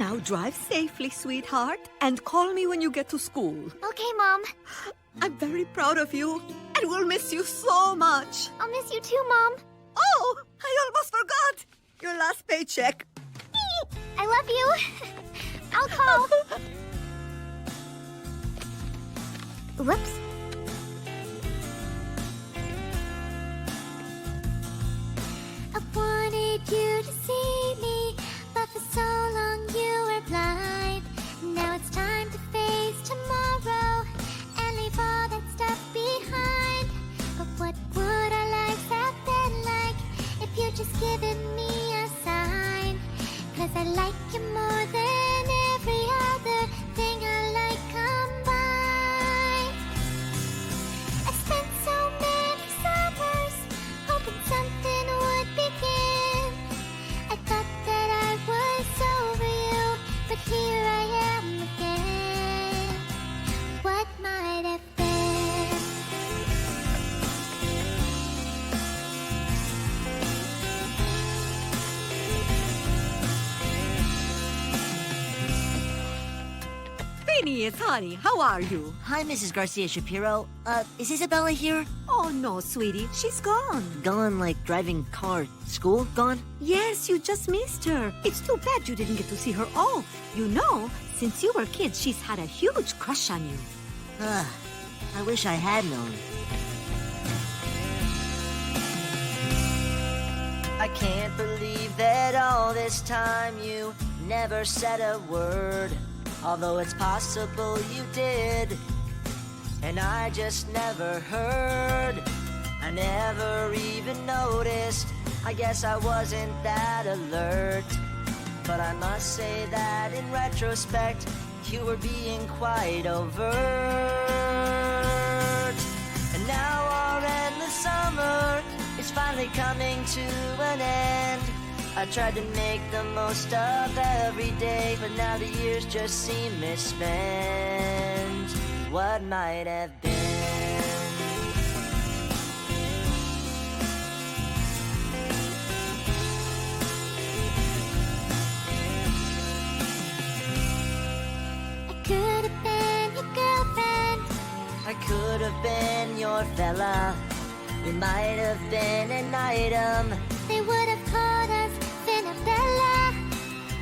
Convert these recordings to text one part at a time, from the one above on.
Now drive safely, sweetheart, and call me when you get to school. Okay, Mom. I'm very proud of you, and we'll miss you so much. I'll miss you too, Mom. Oh, I almost forgot. Your last paycheck. I love you. I'll call. Whoops. I wanted you to see me, but for so long you were blind. Now it's time to face tomorrow and leave all that stuff behind. But what would our lives have been like if you'd just given me a sign? 'Cause I like you more than every other thing I like combined. I spent so many summers hoping something would begin. I thought that I was over you, but here I am again. What might have been? Phineas, honey, how are you? Hi, Mrs. Garcia Shapiro. Is Isabella here? Oh, no, sweetie. She's gone. Gone like driving car. School gone? Yes, you just missed her. It's too bad you didn't get to see her off. You know, since you were kids, she's had a huge crush on you. I wish I had known. I can't believe that all this time you never said a word. Although it's possible you did, and I just never heard. I never even noticed. I guess I wasn't that alert. But I must say that in retrospect, you were being quite overt. And now our endless summer is finally coming to an end. I tried to make the most of every day, but now the years just seem misspent. What might have been? I could have been your girlfriend. I could have been your fella. We might have been an item. They would have called us Finabella.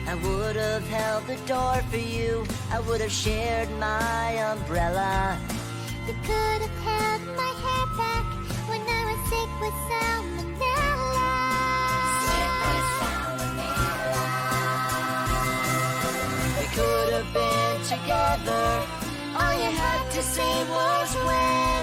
I would have held the door for you. I would have shared my umbrella. You could have held my hair back when I was sick with salmonella. We could have been together. All you had to say was when.